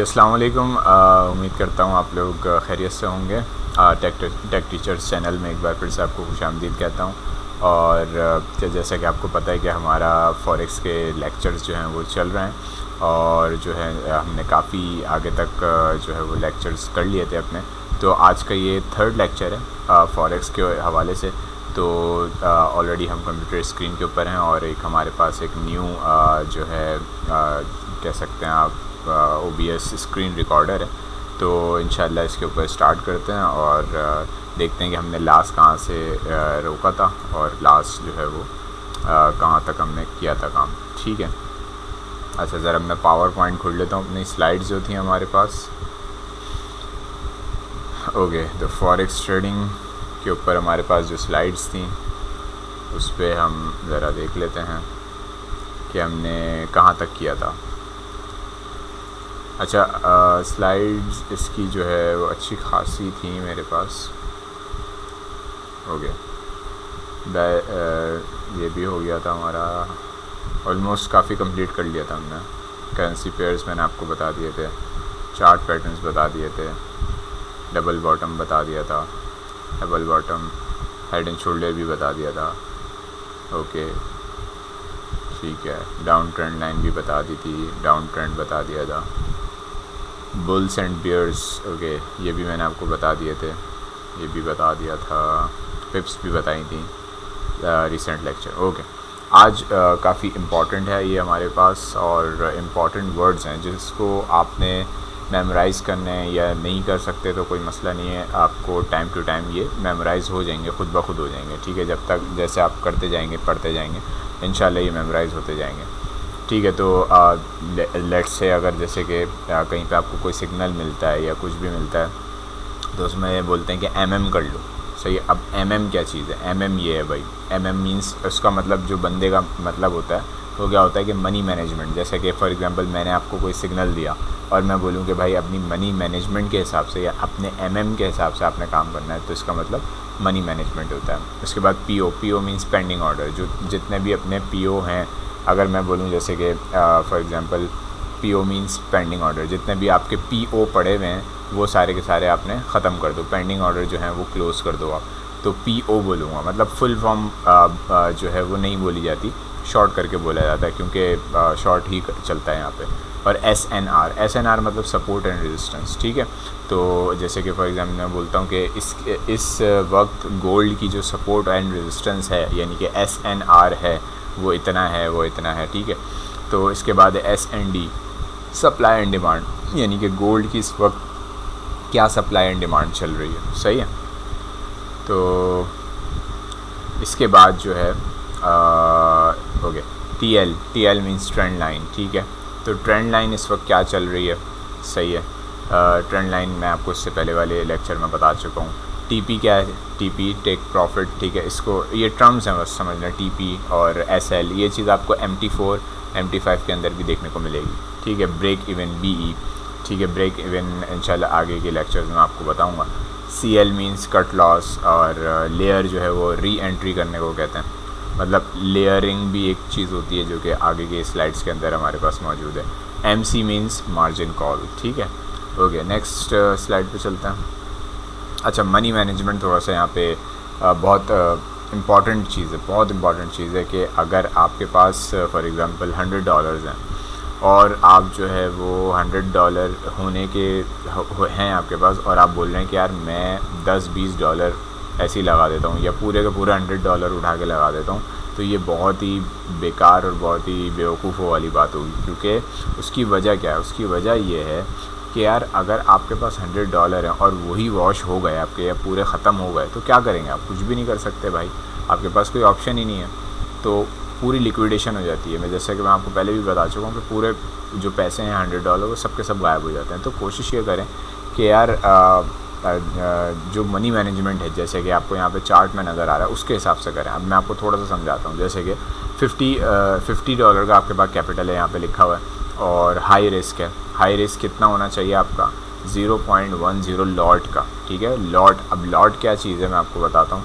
अस्सलाम वालेकुम। उम्मीद करता हूँ आप लोग खैरियत से होंगे। टेक टीचर्स चैनल में एक बार फिर से आपको खुशामदीद कहता हूँ। और जैसा कि आपको पता है कि हमारा फॉरेक्स के लेक्चर्स जो हैं वो चल रहे हैं और जो है हमने काफ़ी आगे तक जो है वो लेक्चर्स कर लिए थे अपने। तो आज का ये थर्ड लेक्चर है फॉरेक्स के हवाले से। तो ऑलरेडी हम कंप्यूटर स्क्रीन के ऊपर हैं और एक हमारे पास एक न्यू जो है कह सकते हैं आप OBS स्क्रीन रिकॉर्डर है। तो इंशाल्लाह इसके ऊपर स्टार्ट करते हैं और देखते हैं कि हमने लास्ट कहाँ से रोका था और लास्ट जो है वो कहाँ तक हमने किया था काम। ठीक है, अच्छा ज़रा मैं पावर पॉइंट खोल लेता हूँ अपनी स्लाइड्स जो थी हमारे पास। ओके, तो फॉरेक्स ट्रेडिंग के ऊपर हमारे पास जो स्लाइड्स थी उस पर हम ज़रा देख लेते हैं कि हमने कहाँ तक किया था। अच्छा, स्लाइड्स इसकी जो है वो अच्छी खासी थी मेरे पास। ओके, ये भी हो गया था हमारा, ऑलमोस्ट काफ़ी कंप्लीट कर लिया था हमने। करेंसी पेयर्स मैंने आपको बता दिए थे, चार्ट पैटर्न्स बता दिए थे, डबल बॉटम बता दिया था, double bottom head and shoulder भी बता दिया था। ओके ठीक है, डाउन ट्रेंड लाइन भी बता दी थी, डाउन ट्रेंड बता दिया था, बुल्स एंड बियर्स ओके ये भी मैंने आपको बता दिए थे, ये भी बता दिया था, पिप्स भी बताई थी रिसेंट लेक्चर। ओके, आज काफ़ी इम्पॉर्टेंट है ये हमारे पास और इम्पॉर्टेंट वर्ड्स हैं जिसको आपने मेमोराइज़ करने हैं या नहीं कर सकते तो कोई मसला नहीं है, आपको टाइम टू टाइम ये मेमोराइज़ हो जाएंगे, खुद ब खुद हो जाएंगे। ठीक है, जब तक जैसे आप करते जाएंगे पढ़ते जाएंगे इंशाल्लाह ये मेमोराइज़ होते जाएंगे। ठीक है, तो लेट्स से अगर जैसे कि कहीं पे आपको कोई सिग्नल मिलता है या कुछ भी मिलता है तो उसमें बोलते हैं कि MM कर लो। सही है, अब MM क्या चीज़ है? MM ये है भाई, MM मीन्स उसका मतलब जो बंदे का मतलब होता है वो क्या होता है कि मनी मैनेजमेंट। जैसे कि फॉर एग्जांपल मैंने आपको कोई सिग्नल दिया और मैं बोलूँ कि भाई अपनी मनी मैनेजमेंट के हिसाब से या अपने MM के हिसाब से आपने काम करना है, तो इसका मतलब मनी मैनेजमेंट होता है। उसके बाद PO मीन्स पेंडिंग ऑर्डर, जो जितने भी अपने PO हैं, अगर मैं बोलूँ जैसे कि for example PO means pending order, जितने भी आपके PO पड़े हुए हैं वो सारे के सारे आपने ख़त्म कर दो, पेंडिंग ऑर्डर जो हैं वो क्लोज़ कर दो आप। तो PO बोलूँगा, मतलब फुल फॉर्म जो है वो नहीं बोली जाती, शॉर्ट करके बोला जाता है क्योंकि शॉर्ट ही चलता है यहाँ पे। और SNR मतलब सपोर्ट एंड रेजिस्टेंस। ठीक है, तो जैसे कि फॉर एग्जांपल मैं बोलता हूँ कि इस वक्त गोल्ड की जो सपोर्ट एंड रेजिस्टेंस है यानी कि SNR है वो इतना है, वो इतना है। ठीक है, तो इसके बाद SND सप्लाई एंड डिमांड, यानी कि गोल्ड की इस वक्त क्या सप्लाई एंड डिमांड चल रही है। सही है, तो इसके बाद जो है okay TL means trend line. ठीक है, तो ट्रेंड लाइन इस वक्त क्या चल रही है? सही है, ट्रेंड लाइन मैं आपको इससे पहले वाले लेक्चर में बता चुका हूँ। TP क्या है? TP take profit. ठीक है, इसको ये टर्म्स हैं बस समझना, TP और SL ये चीज़ आपको MT4 MT5 के अंदर भी देखने को मिलेगी। ठीक है, ब्रेक इवन BE। ठीक है, ब्रेक इवन इंशाल्लाह आगे के लेक्चर्स में आपको बताऊंगा। CL मींस कट लॉस और लेयर जो है वो री एंट्री करने को कहते हैं, मतलब लेयरिंग भी एक चीज़ होती है जो कि आगे के स्लाइड्स के अंदर हमारे पास मौजूद है। MC means margin call. ठीक है, ओके नेक्स्ट स्लाइड पे चलते हैं। अच्छा, मनी मैनेजमेंट थोड़ा सा यहाँ पे बहुत इम्पॉर्टेंट चीज़ है, बहुत इम्पॉर्टेंट चीज़ है कि अगर आपके पास फॉर एग्ज़ाम्पल $100 हैं और आप जो है वो $100 होने के हैं आपके पास और आप बोल रहे हैं कि यार मैं $10-20 ऐसे ही लगा देता हूँ या पूरे का पूरा $100 उठा के लगा देता हूँ, तो ये बहुत ही बेकार और बहुत ही बेवकूफ़ों वाली बात होगी। क्योंकि उसकी वजह क्या है? उसकी वजह ये है कि यार अगर आपके पास $100 हैं और वही वॉश हो गए आपके या पूरे ख़त्म हो गए तो क्या करेंगे आप? कुछ भी नहीं कर सकते भाई, आपके पास कोई ऑप्शन ही नहीं है, तो पूरी लिक्विडेशन हो जाती है। मैं जैसे कि मैं आपको पहले भी बता चुका हूँ कि पूरे जो पैसे हैं $100 वो सब के सब गायब हो जाते हैं। तो कोशिश ये करें कि यार जो मनी मैनेजमेंट है, जैसे कि आपको यहाँ पे चार्ट में नज़र आ रहा है उसके हिसाब से करें। अब मैं आपको थोड़ा सा समझाता हूँ। जैसे कि $50 का आपके पास कैपिटल है, यहाँ पे लिखा हुआ है, और हाई रिस्क है। हाई रिस्क कितना होना चाहिए आपका? 0.10 लॉट का। ठीक है, लॉट, अब लॉट क्या चीज़ है मैं आपको बताता हूँ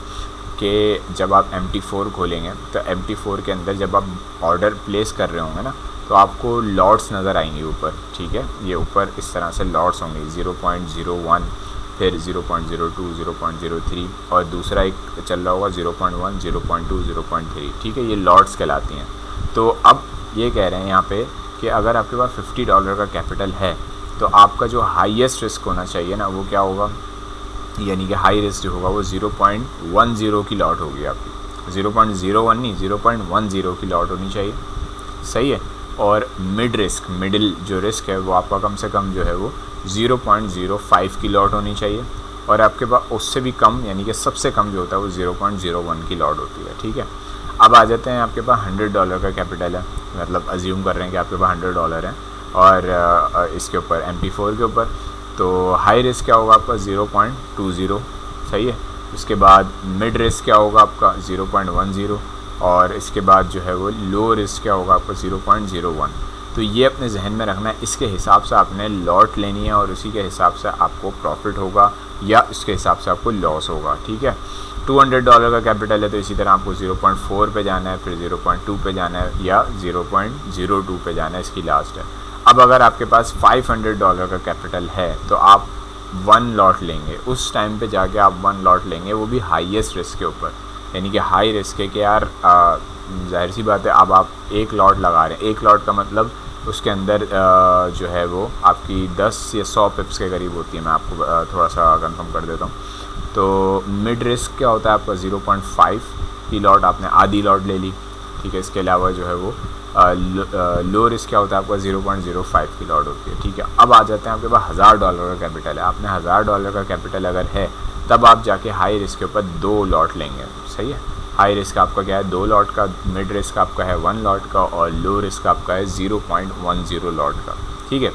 कि जब आप MT4 खोलेंगे तो MT4 के अंदर जब आप ऑर्डर प्लेस कर रहे होंगे ना, तो आपको लॉट्स नज़र आएंगे ऊपर, ठीक है। ये ऊपर इस तरह से लॉट्स होंगे 0.01, फिर 0.02, 0.03 और दूसरा एक चल रहा होगा 0.1, 0.2, 0.3, ठीक है। ये लॉट्स कहलाती हैं। तो अब ये कह रहे हैं यहाँ पे कि अगर आपके पास $50 का कैपिटल है तो आपका जो हाईएस्ट रिस्क होना चाहिए ना, वो क्या होगा, यानी कि हाई रिस्क जो होगा वो 0.10 की लॉट होगी आपकी, 0.01 नहीं, 0.10 की लॉट होनी चाहिए, सही है। और मिडिल जो रिस्क है वो आपका कम से कम जो है वो 0.05 की लॉट होनी चाहिए, और आपके पास उससे भी कम यानी कि सबसे कम जो होता है वो 0.01 की लॉट होती है, ठीक है। अब आ जाते हैं, आपके पास $100 का कैपिटल है, मतलब अज्यूम कर रहे हैं कि आपके पास $100 है, और इसके ऊपर MP4 के ऊपर, तो हाई रिस्क क्या होगा आपका 0.20, सही है। उसके बाद मिड रिस्क क्या होगा आपका 0.10, और इसके बाद जो है वो लो रिस्क क्या होगा आपका 0.01। तो ये अपने जहन में रखना है, इसके हिसाब से आपने लॉट लेनी है और उसी के हिसाब से आपको प्रॉफिट होगा या इसके हिसाब से आपको लॉस होगा, ठीक है। $200 का कैपिटल है तो इसी तरह आपको 0.4 पे जाना है, फिर 0.2 पे जाना है या 0.02 पे जाना है, इसकी लास्ट है। अब अगर आपके पास $500 का कैपिटल है तो आप 1 लॉट लेंगे, उस टाइम पे जाके आप 1 लॉट लेंगे, वो भी हाईएस्ट रिस्क के ऊपर, यानी कि हाई रिस्क है कि यार जाहिर सी बात है अब आप 1 लॉट लगा रहे हैं। 1 लॉट का मतलब उसके अंदर जो है वो आपकी 10 या 100 पिप्स के करीब होती है। मैं आपको थोड़ा सा कंफर्म कर देता हूँ। तो मिड रिस्क क्या होता है आपका 0.5 की लॉट, आपने आधी लॉट ले ली, ठीक है। इसके अलावा जो है वो लो रिस्क क्या होता है आपका 0.05 की लॉट होती है, ठीक है। अब आ जाते हैं, आपके पास $1000 का कैपिटल है, आपने $1000 का कैपिटल अगर है तब आप जाके हाई रिस्क के ऊपर 2 लॉट लेंगे, सही है। हाई रिस्क आपका क्या है 2 लॉट का, मिड रिस्क आपका है 1 लॉट का, और लो रिस्क आपका है 0.10 लॉट का, ठीक है।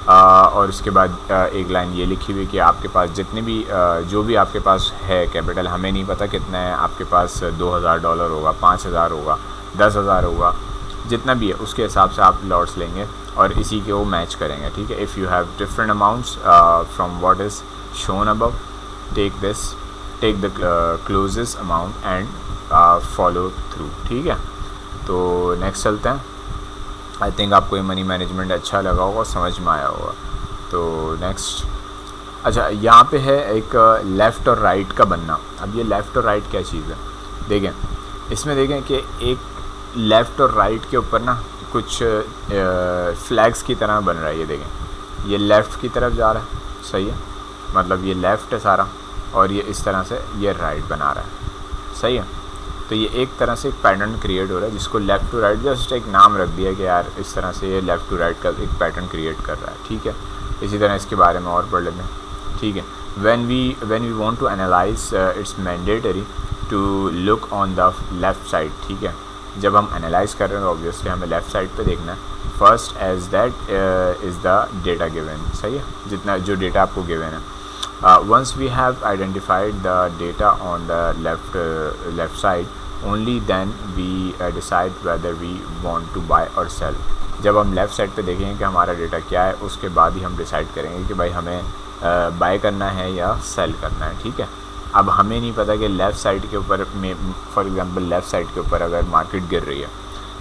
और उसके बाद एक लाइन ये लिखी हुई कि आपके पास जितने भी जो भी आपके पास है कैपिटल, हमें नहीं पता कितना है आपके पास, $2000 होगा, 5000 होगा, 10,000 होगा, जितना भी है उसके हिसाब से आप लॉट्स लेंगे और इसी के वो मैच करेंगे, ठीक है। If you have different amounts from what is shown above, take the closest amount and follow through, ठीक है। तो नेक्स्ट चलते हैं। आई थिंक आपको ये मनी मैनेजमेंट अच्छा लगा होगा, समझ में आया होगा। तो नेक्स्ट, अच्छा यहाँ पे है एक लेफ़्ट और राइट का बनना। अब ये लेफ़्ट और राइट क्या चीज़ है, देखें इसमें, देखें कि एक लेफ़्ट और राइट के ऊपर ना कुछ फ्लैग्स की तरह बन रहा है। ये देखें, ये लेफ़्ट की तरफ जा रहा है, सही है, मतलब ये लेफ़्ट है सारा, और ये इस तरह से ये राइट बना रहा है, सही है। तो ये एक तरह से एक पैटर्न क्रिएट हो रहा है जिसको लेफ़्ट टू राइट, जस्ट एक नाम रख दिया कि यार इस तरह से ये लेफ़्ट टू राइट का एक पैटर्न क्रिएट कर रहा है, ठीक है। इसी तरह इसके बारे में और पढ़ लेते हैं, ठीक है। When we want to analyse it's mandatory to look on the left side, ठीक है। जब हम एनालाइज कर रहे हैं तो ऑब्वियसली हमें लेफ़्ट साइड पे देखना है। First as that is the data given, सही है, जितना जो डेटा आपको गिवन है। Once we have identified the data on the left side, only then we decide whether we want to buy or sell. जब हम लेफ़्ट साइड पे देखेंगे कि हमारा डेटा क्या है, उसके बाद ही हम डिसाइड करेंगे कि भाई हमें बाय करना है या सेल करना है, ठीक है। अब हमें नहीं पता कि लेफ़्ट साइड के ऊपर में, फॉर एग्जांपल लेफ़्ट साइड के ऊपर अगर मार्केट गिर रही है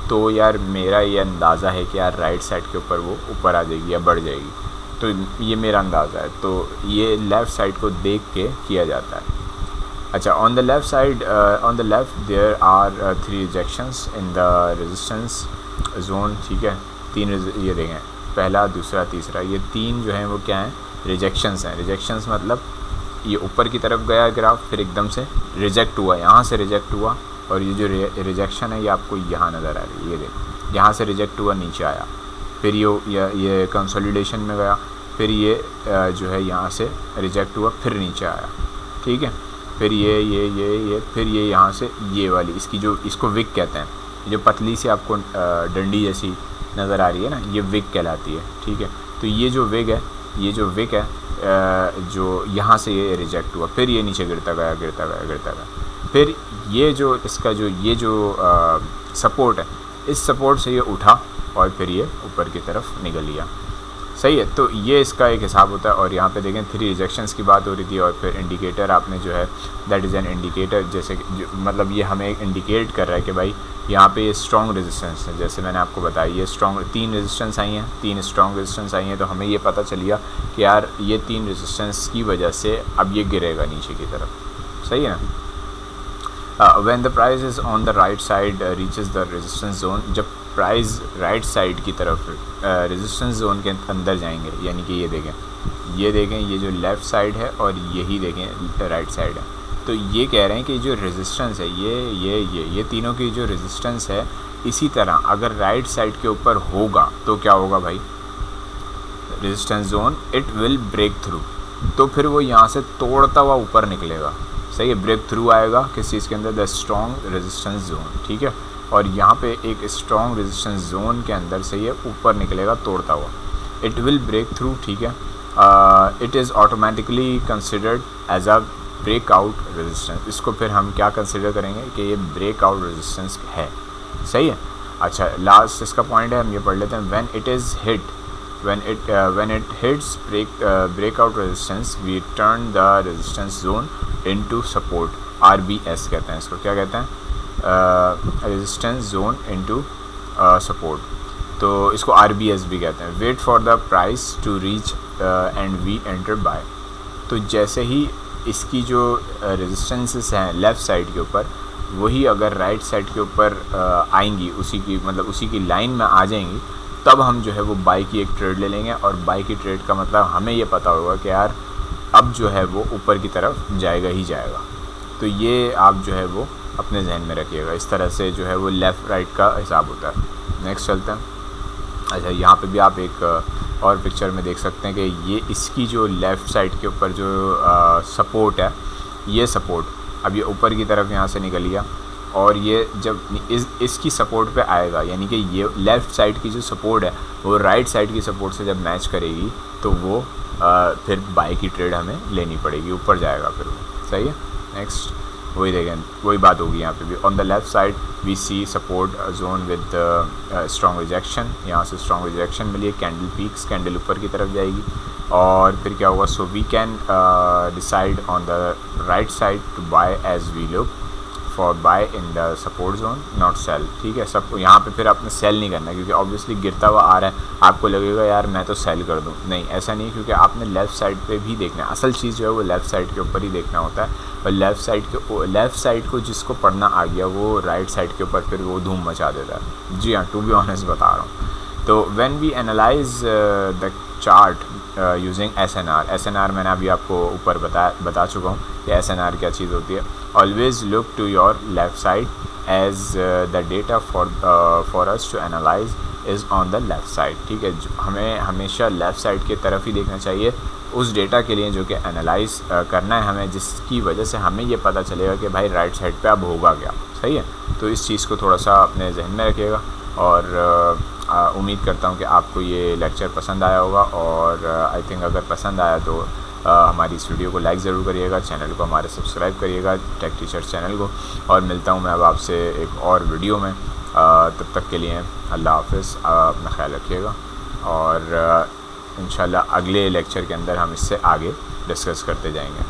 तो यार मेरा ये अंदाज़ा है कि यार राइट साइड के ऊपर वो ऊपर आ जाएगी या बढ़ जाएगी, तो ये मेरा अंदाज़ा है। तो ये लेफ़्ट साइड को देख के किया जाता है। अच्छा, on the left side, on the left there are 3 rejections in the resistance zone, ठीक है। 3 ये देखें, पहला, दूसरा, तीसरा, ये 3 जो हैं वो क्या हैं, रिजेक्शंस हैं। रिजेक्शंस मतलब ये ऊपर की तरफ गया ग्राफ, फिर एकदम से रिजेक्ट हुआ, यहाँ से रिजेक्ट हुआ, और ये जो रिजेक्शन है ये आपको यहाँ नज़र आ रही है, ये देखें, यहाँ से रिजेक्ट हुआ, नीचे आया, फिर ये कंसोलिडेशन में गया, फिर ये जो है यहाँ से रिजेक्ट हुआ, फिर नीचे आया, ठीक है। फिर ये फिर ये यहाँ से ये वाली, इसकी जो, इसको विक कहते हैं, जो पतली सी आपको डंडी जैसी नज़र आ रही है ना, ये विक कहलाती है, ठीक है। तो ये जो विक है जो यहाँ से ये रिजेक्ट हुआ, फिर ये नीचे गिरता गया, फिर ये जो इसका जो सपोर्ट है, इस सपोर्ट से ये उठा और फिर ये ऊपर की तरफ निकल लिया, सही है। तो ये इसका एक हिसाब होता है। और यहाँ पे देखें 3 रिजेक्शंस की बात हो रही थी, और फिर इंडिकेटर आपने जो है दैट इज़ एन इंडिकेटर, जैसे मतलब ये हमें इंडिकेट कर रहा है कि भाई यहाँ पे ये स्ट्रॉन्ग रेजिस्टेंस है। जैसे मैंने आपको बताया ये स्ट्रॉन्ग 3 रेजिस्टेंस आई हैं, 3 स्ट्रॉन्ग रेजिस्टेंस आई हैं, तो हमें ये पता चल गया कि यार ये 3 रेजिस्टेंस की वजह से अब ये गिरेगा नीचे की तरफ। सही है ना। When the price is on the right side reaches the resistance zone, जब प्राइस राइट साइड की तरफ रेजिस्टेंस जोन के अंदर जाएंगे, यानी कि ये देखें ये जो लेफ़्ट साइड है और यही देखें राइट साइड है, तो ये कह रहे हैं कि जो रेजिस्टेंस है ये तीनों की जो रेजिस्टेंस है, इसी तरह अगर राइट साइड के ऊपर होगा तो क्या होगा भाई, resistance zone it will break through, तो फिर वो यहाँ से तोड़ता हुआ ऊपर निकलेगा। सही है, ब्रेक थ्रू आएगा किस चीज़ के अंदर, द स्ट्रॉन्ग रेजिस्टेंस जोन। ठीक है, और यहाँ पे एक स्ट्रॉन्ग रेजिस्टेंस जोन के अंदर से ये ऊपर निकलेगा तोड़ता हुआ, इट विल ब्रेक थ्रू। ठीक है, it is automatically considered as a breakout resistance. इसको फिर हम क्या कंसिडर करेंगे कि ये ब्रेकआउट रेजिस्टेंस है। सही है। अच्छा, लास्ट इसका पॉइंट है, हम ये पढ़ लेते हैं। When it is hit when it hits breakout resistance, we turn the resistance zone into support, RBS कहते हैं इसको। क्या कहते हैं, resistance zone into support, तो इसको RBS भी कहते हैं। wait for the price to reach and we enter buy। तो जैसे ही इसकी जो रेजिस्टेंसेस हैं लेफ़्ट साइड के ऊपर, वही अगर राइट साइड के ऊपर आएंगी, उसी की लाइन में आ जाएंगी, तब हम जो है वो बाई की एक ट्रेड ले लेंगे। और बाई की ट्रेड का मतलब हमें ये पता होगा कि यार अब जो है वो ऊपर की तरफ जाएगा ही जाएगा। तो ये आप जो है वो अपने जहन में रखिएगा। इस तरह से जो है वो लेफ़्ट राइट का हिसाब होता है। नेक्स्ट चलते हैं। अच्छा, यहाँ पे भी आप एक और पिक्चर में देख सकते हैं कि ये इसकी जो लेफ़्ट साइड के ऊपर जो सपोर्ट है, ये सपोर्ट अब ये ऊपर की तरफ यहाँ से निकल गया, और ये जब इसकी सपोर्ट पे आएगा, यानी कि ये लेफ़्ट साइड की जो सपोर्ट है वो राइट साइड की सपोर्ट से जब मैच करेगी, तो वो फिर बाई की ट्रेड हमें लेनी पड़ेगी, ऊपर जाएगा फिर वो। सही है। नेक्स्ट वही देखें, वही बात होगी यहाँ पे भी। On the left side we see support zone with strong rejection, यहाँ से स्ट्रॉन्ग रिजेक्शन मिली, कैंडल पीक्स, कैंडल ऊपर की तरफ जाएगी, और फिर क्या होगा, so we can decide on the right side to buy as we look for buy in the support zone, not sell. ठीक है, सब यहाँ पे फिर आपने सेल नहीं करना, क्योंकि ऑब्वियसली गिरता हुआ आ रहा है, आपको लगेगा यार मैं तो सेल कर दूँ, नहीं ऐसा नहीं, क्योंकि आपने लेफ़्ट साइड पे भी देखना है। असल चीज़ जो है वो लेफ़्ट साइड के ऊपर ही देखना होता है, और लेफ़्ट साइड को जिसको पढ़ना आ गया वो राइट साइड के ऊपर फिर वो धूम मचा देता है। जी हाँ, टू बी ऑनेस्ट बता रहा हूँ। तो when we analyse the chart using SNR मैंने अभी आपको ऊपर बता चुका हूँ कि SNR क्या चीज़ होती है। Always look to your left side as the data for us to analyse is on the left side. ठीक है, हमें हमेशा लेफ़्ट साइड की तरफ ही देखना चाहिए उस डेटा के लिए जो कि एनालाइज करना है हमें, जिसकी वजह से हमें ये पता चलेगा कि भाई राइट साइड पे अब होगा क्या। सही है, तो इस चीज़ को थोड़ा सा अपने जहन में रखिएगा, और उम्मीद करता हूँ कि आपको ये लेक्चर पसंद आया होगा, और आई थिंक अगर पसंद आया तो हमारी इस वीडियो को लाइक ज़रूर करिएगा, चैनल को हमारे सब्सक्राइब करिएगा, टेक टीचर्स चैनल को। और मिलता हूँ मैं अब आपसे एक और वीडियो में, तब तक के लिए अल्लाह हाफ़िज़, अपना ख्याल रखिएगा, और इंशाल्लाह अगले लेक्चर के अंदर हम इससे आगे डिस्कस करते जाएंगे।